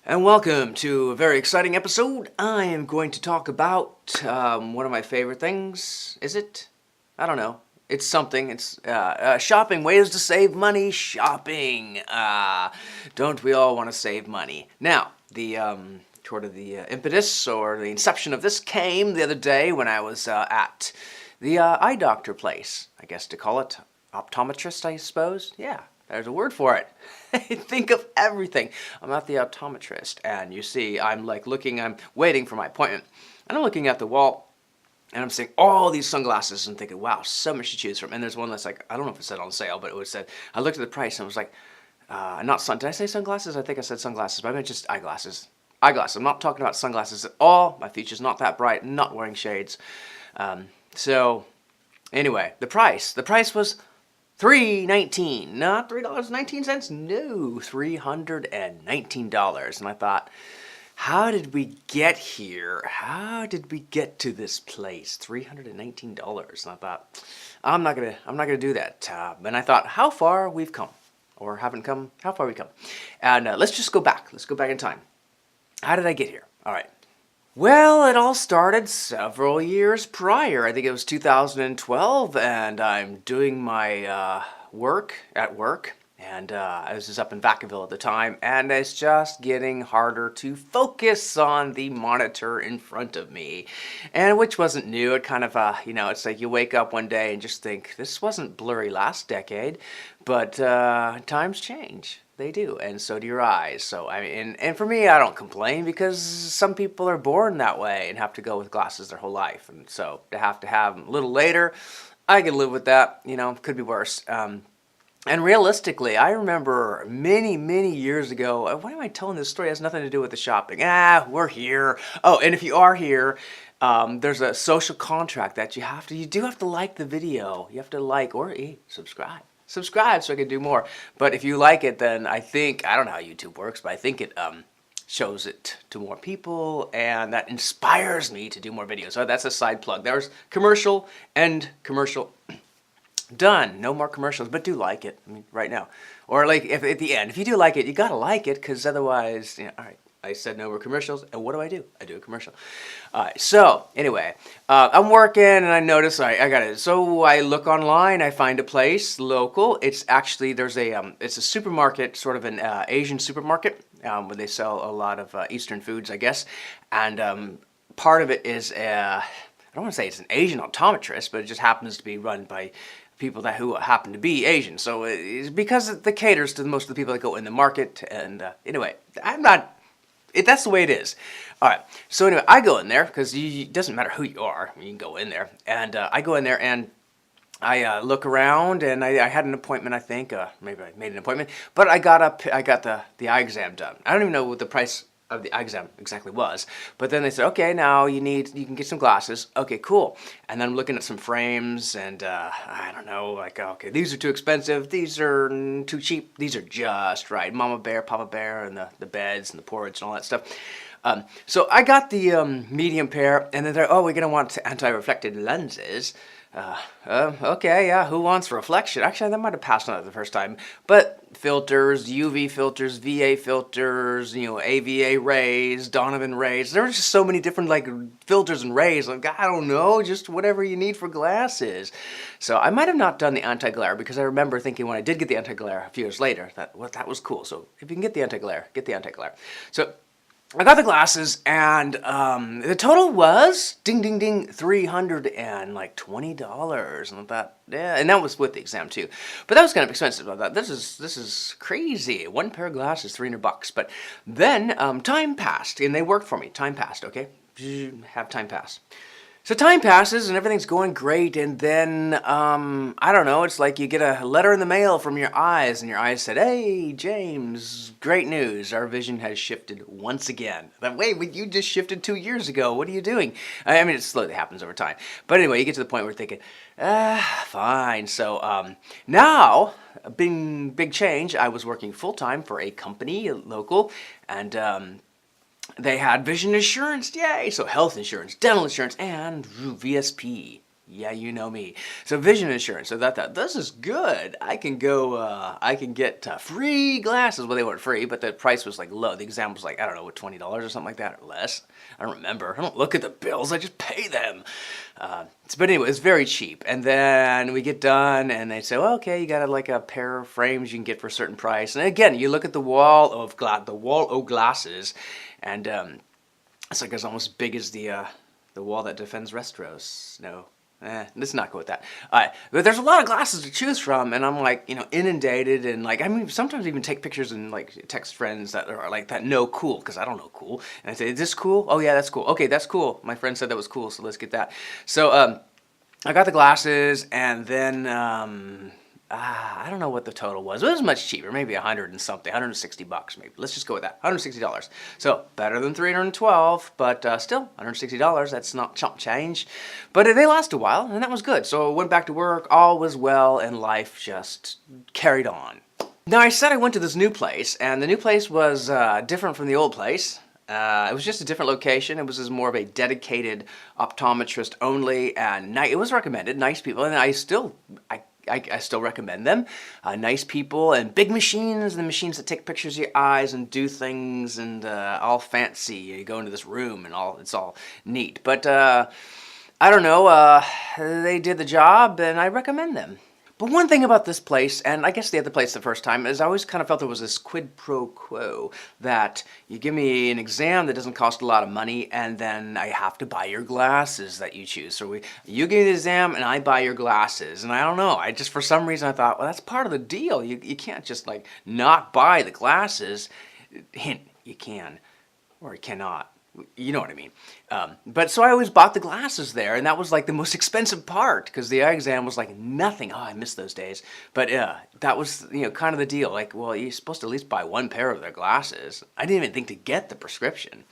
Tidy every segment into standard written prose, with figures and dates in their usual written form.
And welcome to a very exciting episode. I am going to talk about one of my favorite things. Is it? I don't know. It's something. It's shopping. Ways to save money. Shopping. Don't we all want to save money? Now, the impetus or the inception of this came the other day when I was at the eye doctor place. I guess to call it optometrist, I suppose. Yeah. There's a word for it. Think of everything. I'm not the optometrist, and you see, I'm waiting for my appointment, and I'm looking at the wall, and I'm seeing all these sunglasses, and thinking, wow, so much to choose from. And there's one that's like, I don't know if it said on sale, but it was said. I looked at the price, and I was like, did I say sunglasses? I think I said sunglasses, but I meant just eyeglasses. Eyeglasses. I'm not talking about sunglasses at all. My future's not that bright. Not wearing shades. So, anyway, the price. The price was $3.19, not $3.19. No, $319. And I thought, how did we get here? How did we get to this place? $319. And I thought, I'm not gonna do that. And I thought, how far we've come, or haven't come. How far we come, and let's just go back. Let's go back in time. How did I get here? All right. Well, it all started several years prior. I think it was 2012, and I'm doing my work at work, and I was just up in Vacaville at the time, and it's just getting harder to focus on the monitor in front of me, and which wasn't new. It kind of, it's like you wake up one day and just think, this wasn't blurry last decade, but times change. They do, and so do your eyes. So I mean, and for me, I don't complain because some people are born that way and have to go with glasses their whole life, and so to have them a little later, I can live with that. You know, could be worse. And realistically, I remember many years ago. Why am I telling this story? It has nothing to do with the shopping. We're here. Oh, and if you are here, there's a social contract that you do have to like the video. You have to like or subscribe. Subscribe so I can do more. But if you like it, then I don't know how YouTube works, but I think it shows it to more people, and that inspires me to do more videos. So that's a side plug. There's commercial, end commercial. Done. No more commercials, but do like it. I mean, right now. Or like if at the end, if you do like it, you gotta like it, because otherwise, all right. I said no more commercials, and what do? I do a commercial. So anyway, I'm working, and I notice I got it. So I look online, I find a place local. It's actually it's a supermarket, sort of an Asian supermarket, where they sell a lot of Eastern foods, I guess. And part of it is I don't want to say it's an Asian optometrist, but it just happens to be run by people who happen to be Asian. So it's because it caters to most of the people that go in the market. And anyway, that's the way it is. All right. So anyway, I go in there because it doesn't matter who you are. You can go in there, and I go in there and I look around, and I had an appointment. I think maybe I made an appointment, but I got the eye exam done. I don't even know what the price of the eye exam exactly was, but then they said, okay, now you can get some glasses. Okay, cool. And then I'm looking at some frames, and I don't know, like, okay, these are too expensive, these are too cheap, these are just right. Mama Bear, Papa Bear, and the beds and the porch and all that stuff. So I got the medium pair, and then they're, we're gonna want anti-reflective lenses. Okay, yeah, who wants reflection? Actually, I might have passed on it the first time. But filters, UV filters, VA filters, AVA rays, Donovan rays. There were just so many different, filters and rays. Like, I don't know, just whatever you need for glasses. So I might have not done the anti-glare, because I remember thinking when I did get the anti-glare a few years later, that was cool. So if you can get the anti-glare, get the anti-glare. So I got the glasses, and the total was ding $320, and I thought, yeah, and that was with the exam too. But that was kind of expensive. I thought, this is crazy. One pair of glasses, $300. But then time passed, and they worked for me. Time passed. Okay, have time pass. So time passes and everything's going great, and then, I don't know, it's like you get a letter in the mail from your eyes, and your eyes said, hey, James, great news, our vision has shifted once again. Wait, you just shifted 2 years ago, what are you doing? I mean, it slowly happens over time. But anyway, you get to the point where you're thinking, fine. So now, a big change, I was working full-time for a company, local, and they had vision insurance, yay! So health insurance, dental insurance, and VSP. Yeah, you know me. So vision insurance. So that this is good. I can go. I can get free glasses. Well, they weren't free, but the price was like low. The exam was like, I don't know, what, $20 or something like that, or less. I don't remember. I don't look at the bills. I just pay them. But anyway, it's very cheap. And then we get done, and they say, well, okay, you got like a pair of frames you can get for a certain price. And again, you look at the wall of glasses, and it's like it's almost as big as the wall that defends Restros. No. Let's not go with that. But there's a lot of glasses to choose from, and I'm like, inundated, and like, I mean, sometimes even take pictures and like text friends that are like that know cool, because I don't know cool, and I say, is this cool? Oh yeah, that's cool. Okay, that's cool. My friend said that was cool, so let's get that. So I got the glasses, and then I don't know what the total was. It was much cheaper, maybe 100 and something, $160 maybe. Let's just go with that, $160. So better than 312, but still $160. That's not chump change, but they last a while, and that was good. So I went back to work, all was well, and life just carried on. Now I said I went to this new place, and the new place was different from the old place. It was just a different location. It was just more of a dedicated optometrist only, and it was recommended. Nice people, and I still recommend them. Nice people and big machines, the machines that take pictures of your eyes and do things, and all fancy. You go into this room and it's all neat. But I don't know, they did the job, and I recommend them. But one thing about this place, and I guess the other place the first time, is I always kind of felt there was this quid pro quo, that you give me an exam that doesn't cost a lot of money, and then I have to buy your glasses that you choose. So you give me the exam, and I buy your glasses. And I don't know, I just, for some reason, I thought, well, that's part of the deal. You can't just, like, not buy the glasses. Hint, you can, or you cannot. You know what I mean. But so I always bought the glasses there, and that was like the most expensive part, because the eye exam was like nothing. Oh, I miss those days. But that was, kind of the deal. Like, well, you're supposed to at least buy one pair of their glasses. I didn't even think to get the prescription.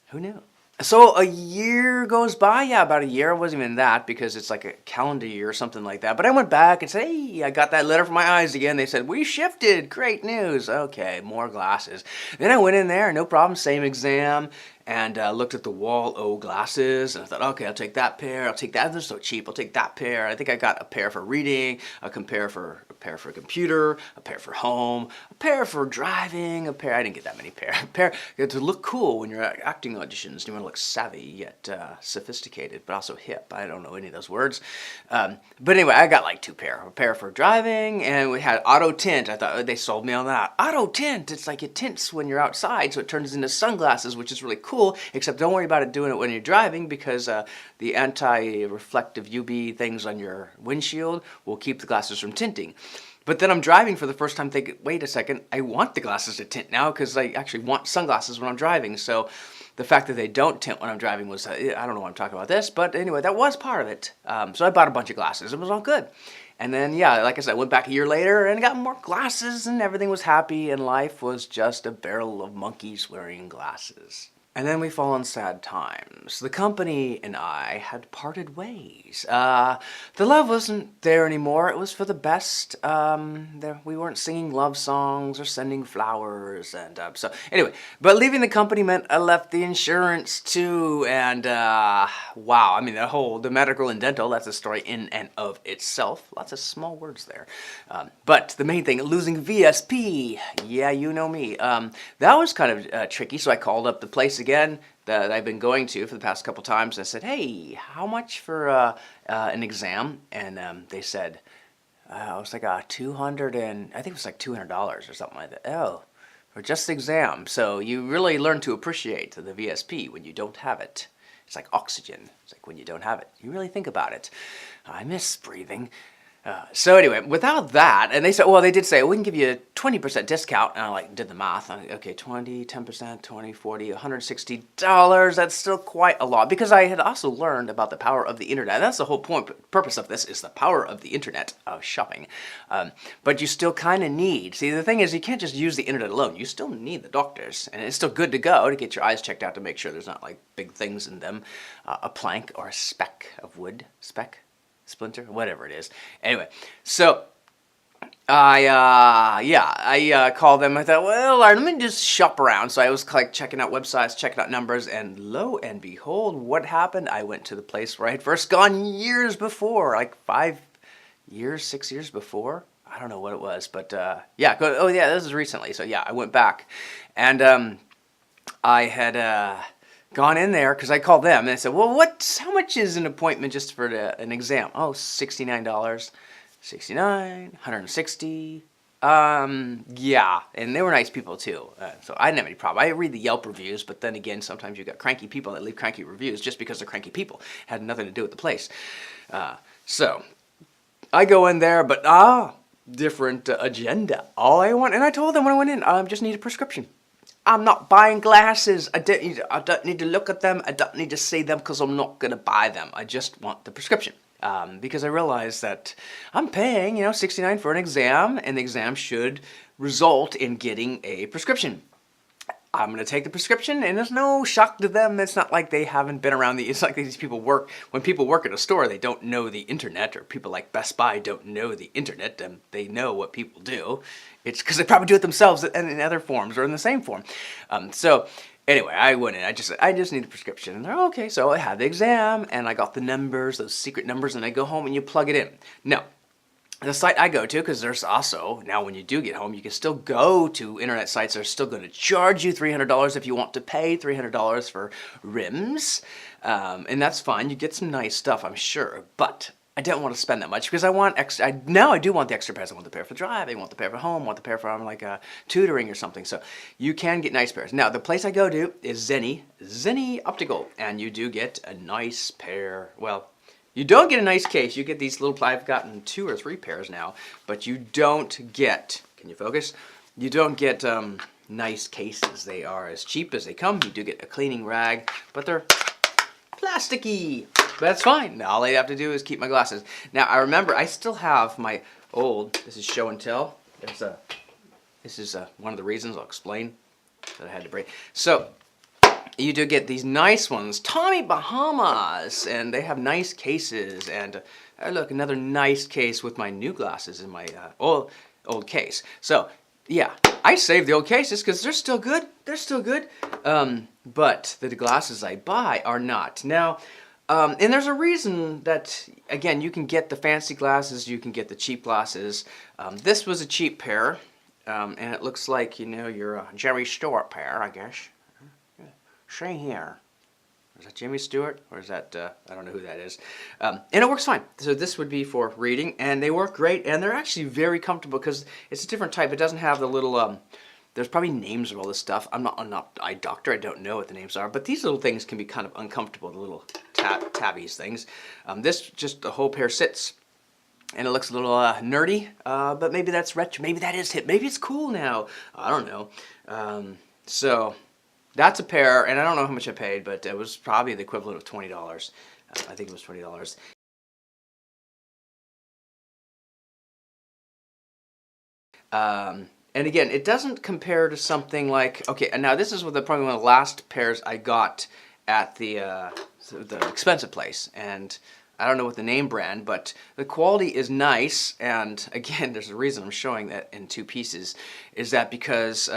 Who knew? So a year goes by, yeah, about a year. It wasn't even that, because it's like a calendar year or something like that. But I went back and said, hey, I got that letter from my eyes again. They said, we shifted, great news. Okay, more glasses. Then I went in there, no problem, same exam, and looked at the wall O glasses, and I thought, okay, I'll take that pair, I'll take that, they're so cheap, I'll take that pair. I think I got a pair for reading, a pair for computer, a pair for home, a pair for driving, I didn't get that many pair. A pair to look cool when you're at acting auditions. You want to look savvy yet sophisticated, but also hip. I don't know any of those words. But anyway, I got like two pair. A pair for driving, and we had auto tint. I thought they sold me on that. Auto tint, it's like it tints when you're outside, so it turns into sunglasses, which is really cool, except don't worry about it doing it when you're driving, because the anti-reflective UV things on your windshield will keep the glasses from tinting. But then I'm driving for the first time thinking, wait a second, I want the glasses to tint now, because I actually want sunglasses when I'm driving. So the fact that they don't tint when I'm driving was, I don't know why I'm talking about this, but anyway, that was part of it. So I bought a bunch of glasses. It was all good. And then, yeah, like I said, I went back a year later and got more glasses, and everything was happy, and life was just a barrel of monkeys wearing glasses. And then we fall on sad times. The company and I had parted ways. The love wasn't there anymore. It was for the best. We weren't singing love songs or sending flowers. And so anyway, but leaving the company meant I left the insurance too. And wow, I mean, the medical and dental, that's a story in and of itself. Lots of small words there. But the main thing, losing VSP. Yeah, you know me. That was kind of tricky, so I called up the place again that I've been going to for the past couple times. I said, hey, how much for an exam? And they said, it was like I think it was like $200 or something like that. Oh, for just the exam. So you really learn to appreciate the VSP when you don't have it. It's like oxygen. It's like when you don't have it, you really think about it. I miss breathing. So anyway, without that, and they said, well, they did say, we can give you a 20% discount, and I did the math. Okay, 20, 10%, 20, 40, $160, that's still quite a lot, because I had also learned about the power of the internet. That's the whole purpose of this, is the power of the internet of shopping. But you still kind of need, see, the thing is, you can't just use the internet alone. You still need the doctors, and it's still good to go to get your eyes checked out to make sure there's not like big things in them, a plank or a speck of wood, splinter, whatever it is. Anyway, so I called them. I thought, well, let me just shop around. So I was like checking out websites, checking out numbers, and lo and behold, what happened? I went to the place where I had first gone years before, like 5 years, 6 years before. I don't know what it was, but yeah. Oh yeah, this is recently. So yeah, I went back, and I had gone in there because I called them and I said, well, how much is an appointment just for an exam? Oh, $69. 69, 160. Yeah, and they were nice people too. So I didn't have any problem. I read the Yelp reviews, but then again, sometimes you got cranky people that leave cranky reviews just because they're cranky people. Had nothing to do with the place. So I go in there, but different agenda. All I want, and I told them when I went in, I just need a prescription. I'm not buying glasses. I don't need to look at them. I don't need to see them because I'm not going to buy them. I just want the prescription. Because I realized that I'm paying, $69 for an exam, and the exam should result in getting a prescription. I'm going to take the prescription, and there's no shock to them. It's not like they haven't been around it's like these people work, when people work at a store, they don't know the internet, or people like Best Buy don't know the internet, and they know what people do. It's because they probably do it themselves in other forms, or in the same form. So anyway, I went in, I just need a prescription, and they're okay. So I had the exam, and I got the numbers, those secret numbers, and I go home and you plug it in. Now, the site I go to, because there's also, now when you do get home, you can still go to internet sites that are still going to charge you $300 if you want to pay $300 for rims, and that's fine. You get some nice stuff, I'm sure, but I don't want to spend that much because I want extra. Now I do want the extra pairs. I want the pair for driving, I want the pair for home, I want the pair for like tutoring or something. So you can get nice pairs. Now the place I go to is Zenni Optical, and you do get a nice pair. Well, you don't get a nice case. You get these little, I've gotten 2 or 3 pairs now, but you don't get, can you focus? You don't get nice cases. They are as cheap as they come. You do get a cleaning rag, but they're plasticky. But that's fine. All I have to do is keep my glasses. Now, I remember I still have my old, this is show and tell. This is one of the reasons I'll explain that I had to break. So, you do get these nice ones, Tommy Bahamas, and they have nice cases. And look, another nice case with my new glasses in my old case. So yeah, I saved the old cases because they're still good. They're still good. But the glasses I buy are not. Now, and there's a reason that, again, you can get the fancy glasses, you can get the cheap glasses. This was a cheap pair, and it looks like, your Jerry Stewart pair, I guess. See here. Is that Jimmy Stewart? Or is that, I don't know who that is. And it works fine. So this would be for reading, and they work great, and they're actually very comfortable because it's a different type. It doesn't have the little, there's probably names of all this stuff. I'm not an eye doctor. I don't know what the names are, but these little things can be kind of uncomfortable, the little tabbies things. This, just the whole pair sits, and it looks a little nerdy, but maybe that's retro. Maybe that is hip. Maybe it's cool now. I don't know. So that's a pair, and I don't know how much I paid, but it was probably the equivalent of $20. I think it was $20. And again, it doesn't compare to something like, okay, and now this is probably one of the last pairs I got at the expensive place, and I don't know what the name brand, but the quality is nice. And again, there's a reason I'm showing that in 2 pieces, is that because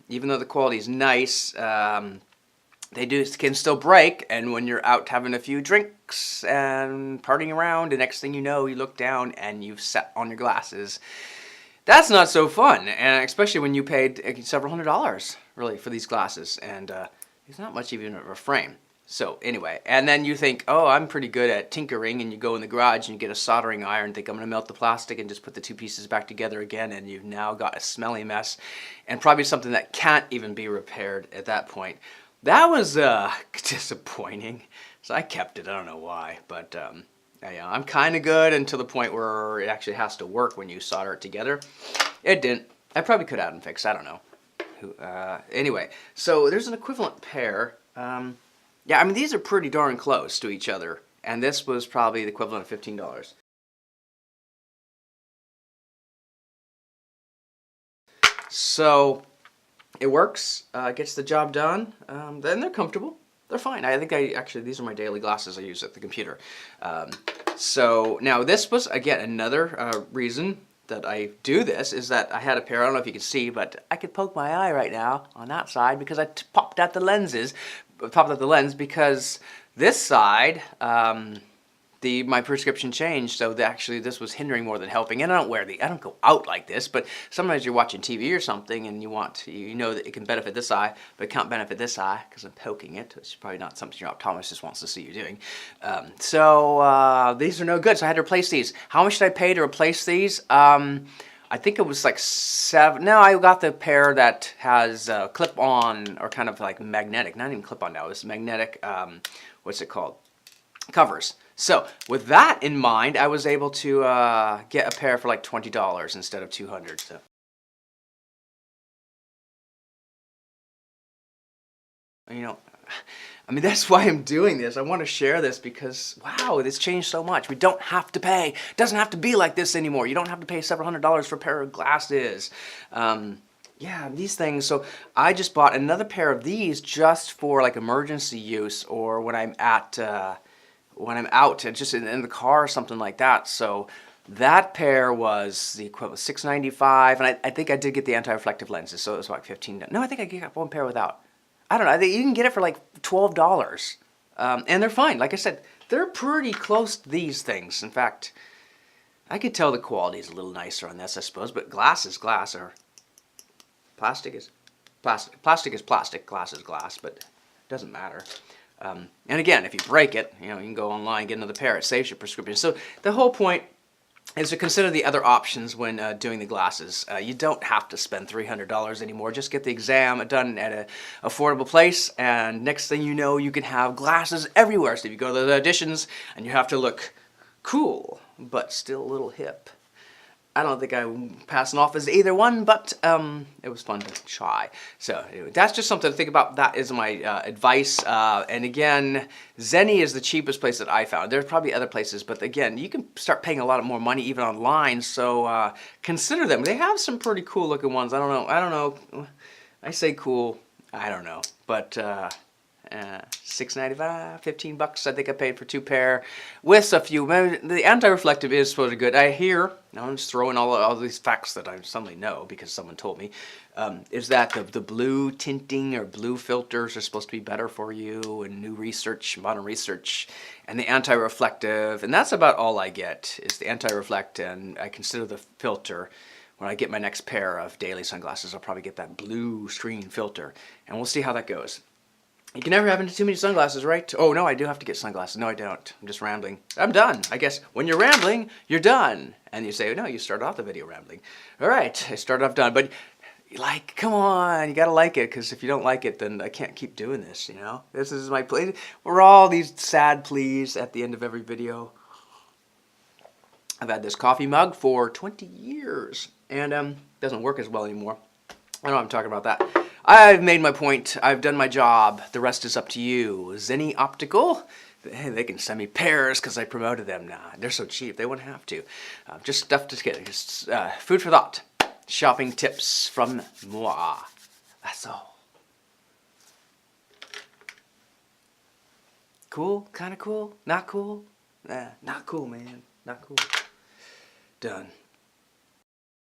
even though the quality is nice, they can still break, and when you're out having a few drinks and partying around, the next thing you know, you look down and you've set on your glasses. That's not so fun, and especially when you paid several $100s really for these glasses, and it's not much even of a frame. So anyway, and then you think, oh, I'm pretty good at tinkering, and you go in the garage and you get a soldering iron, think I'm going to melt the plastic and just put the 2 pieces back together again, and you've now got a smelly mess, and probably something that can't even be repaired at that point. That was disappointing, so I kept it. I don't know why, but yeah, I'm kind of good until the point where it actually has to work when you solder it together. It didn't. I probably could have had them fixed. I don't know. Anyway, so there's an equivalent pair. Yeah, I mean, these are pretty darn close to each other, and this was probably the equivalent of $15. So it works, gets the job done, then they're comfortable. They're fine. I think these are my daily glasses I use at the computer. So now this was, again, another reason that I do this is that I had a pair, I don't know if you can see, but I could poke my eye right now on that side because I popped out the lens because this side, my prescription changed, so actually this was hindering more than helping. And I don't go out like this, but sometimes you're watching TV or something and you know that it can benefit this eye, but it can't benefit this eye because I'm poking it, which is probably not something your optometrist wants to see you doing. So these are no good, so I had to replace these. How much did I pay to replace these? I think it was like $7. No, I got the pair that has clip-on, or kind of like magnetic, not even clip-on now, it's magnetic, what's it called? Covers. So with that in mind, I was able to get a pair for like $20 instead of $200. So. You know, I mean, that's why I'm doing this. I want to share this because, wow, this changed so much. We don't have to pay. It doesn't have to be like this anymore. You don't have to pay several $100s for a pair of glasses. Yeah, these things. So I just bought another pair of these just for like emergency use, or when I'm out and just in the car or something like that. So that pair was the equivalent of $6.95, and I think I did get the anti-reflective lenses, so it was like $15. No, I think I got one pair without. I don't know. I think you can get it for like $12, and they're fine. Like I said, they're pretty close to these things. In fact, I could tell the quality is a little nicer on this, I suppose. But glass is glass, or plastic is plastic. Plastic is plastic. Glass is glass, but it doesn't matter. And again, if you break it, you can go online and get another pair. It saves your prescription. So the whole point is to consider the other options when doing the glasses. You don't have to spend $300 anymore. Just get the exam done at an affordable place, and next thing you know, you can have glasses everywhere. So if you go to the auditions and you have to look cool, but still a little hip. I don't think I'm passing off as either one, but it was fun to try. So anyway, that's just something to think about. That is my advice. And again, Zenni is the cheapest place that I found. There's probably other places, but again, you can start paying a lot more money even online. So consider them. They have some pretty cool looking ones. I don't know. I say cool. I don't know, but. $6.95, $15 I think I paid for 2 pair with a few. The anti-reflective is supposed to be good. I hear, now I'm just throwing all these facts that I suddenly know because someone told me, is that the blue tinting or blue filters are supposed to be better for you, and new research, modern research, and the anti-reflective, and that's about all I get is the anti-reflect, and I consider the filter. When I get my next pair of daily sunglasses, I'll probably get that blue screen filter, and we'll see how that goes. You can never have too many sunglasses, right? Oh, no, I do have to get sunglasses. No, I don't. I'm just rambling. I'm done. I guess when you're rambling, you're done. And you say, no, you started off the video rambling. All right, I started off done. But, come on, you got to like it, because if you don't like it, then I can't keep doing this, This is my play. We're all these sad pleas at the end of every video. I've had this coffee mug for 20 years, and it doesn't work as well anymore. I know I'm talking about that. I've made my point. I've done my job. The rest is up to you. Zenni Optical, hey, they can send me pairs because I promoted them now. They're so cheap. They wouldn't have to. Just stuff to get. Just food for thought. Shopping tips from moi. That's all. Cool? Kind of cool? Not cool? Nah, not cool, man. Not cool. Done.